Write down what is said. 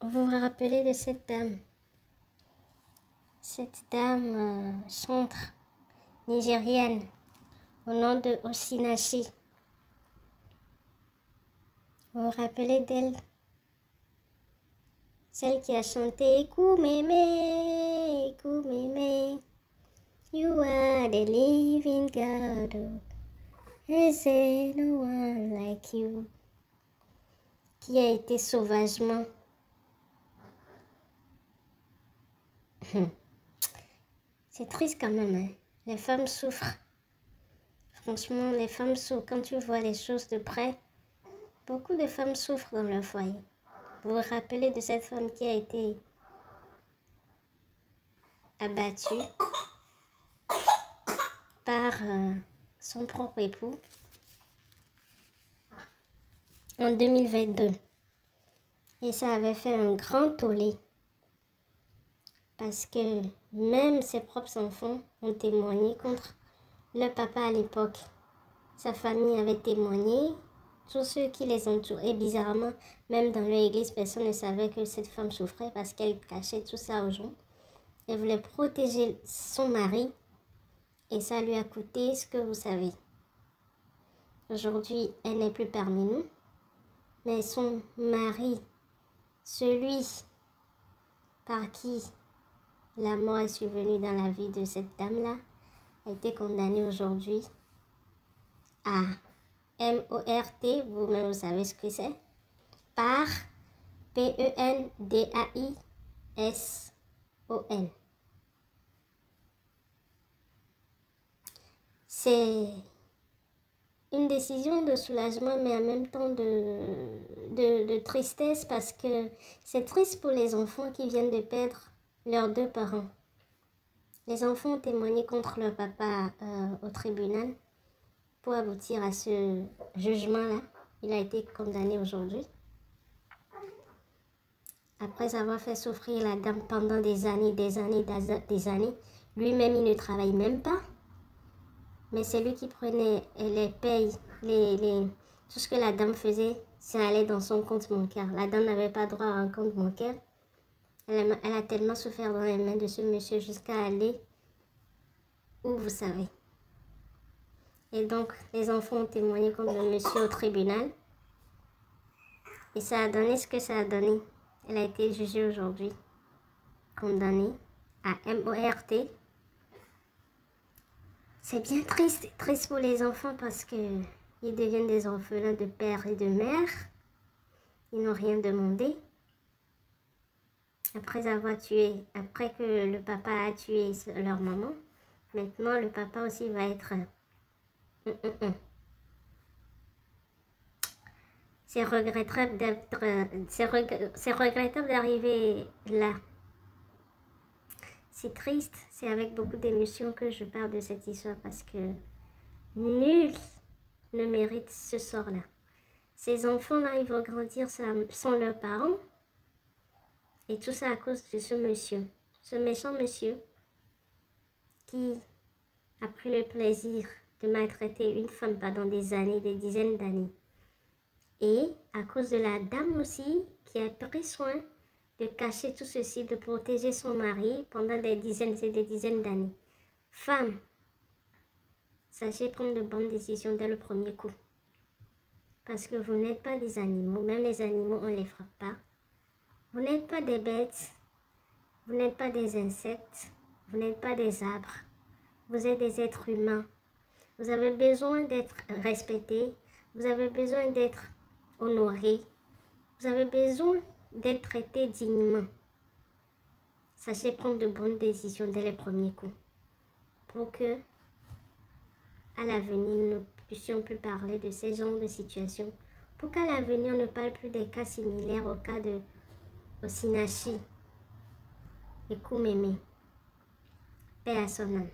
Vous vous rappelez de cette dame? Cette dame chantre nigérienne au nom de Osinachi. Vous vous rappelez d'elle? Celle qui a chanté Ekumeme, Ekumeme, you are the living God, is there no one like you? Qui a été sauvagement c'est triste quand même, hein? Les femmes souffrent. Franchement, les femmes souffrent. Quand tu vois les choses de près, beaucoup de femmes souffrent dans leur foyer. Vous vous rappelez de cette femme qui a été abattue par son propre époux en 2022. Et ça avait fait un grand tollé. Parce que même ses propres enfants ont témoigné contre le papa à l'époque. Sa famille avait témoigné, tous ceux qui les entouraient. Et bizarrement, même dans leur église, personne ne savait que cette femme souffrait parce qu'elle cachait tout ça aux gens. Elle voulait protéger son mari et ça lui a coûté ce que vous savez. Aujourd'hui, elle n'est plus parmi nous, mais son mari, celui par qui la mort est survenue dans la vie de cette dame-là, a été condamné aujourd'hui à M-O-R-T, vous-même vous savez ce que c'est, par P-E-N-D-A-I-S-O-N. C'est une décision de soulagement, mais en même temps de tristesse, parce que c'est triste pour les enfants qui viennent de perdre leurs deux parents. Les enfants ont témoigné contre leur papa au tribunal pour aboutir à ce jugement-là. Il a été condamné aujourd'hui. Après avoir fait souffrir la dame pendant des années, des années, lui-même il ne travaille même pas. Mais c'est lui qui prenait les payes, tout ce que la dame faisait, ça allait dans son compte bancaire. La dame n'avait pas droit à un compte bancaire. Elle a tellement souffert dans les mains de ce monsieur jusqu'à aller où vous savez. Et donc, les enfants ont témoigné contre le monsieur au tribunal. Et ça a donné ce que ça a donné. Elle a été jugée aujourd'hui, condamnée à M-O-R-T. C'est bien triste pour les enfants parce qu'ils deviennent des orphelins de père et de mère. Ils n'ont rien demandé. Après que le papa a tué leur maman, maintenant le papa aussi va être... C'est regrettable d'arriver là. C'est triste, c'est avec beaucoup d'émotion que je parle de cette histoire parce que nul ne mérite ce sort-là. Ces enfants-là, ils vont grandir sans leurs parents. Et tout ça à cause de ce monsieur, ce méchant monsieur qui a pris le plaisir de maltraiter une femme pendant des années, des dizaines d'années. Et à cause de la dame aussi qui a pris soin de cacher tout ceci, de protéger son mari pendant des dizaines et des dizaines d'années. Femme, sachez prendre de bonnes décisions dès le premier coup. Parce que vous n'êtes pas des animaux, même les animaux on ne les frappe pas. Vous n'êtes pas des bêtes, vous n'êtes pas des insectes, vous n'êtes pas des arbres. Vous êtes des êtres humains. Vous avez besoin d'être respectés, vous avez besoin d'être honorés, vous avez besoin d'être traités dignement. Sachez prendre de bonnes décisions dès les premiers coups pour que, à l'avenir, nous ne puissions plus parler de ces genres de situations, pour qu'à l'avenir, on ne parle plus des cas similaires au cas de Osinachi et Ekumeme. Paix à son âme.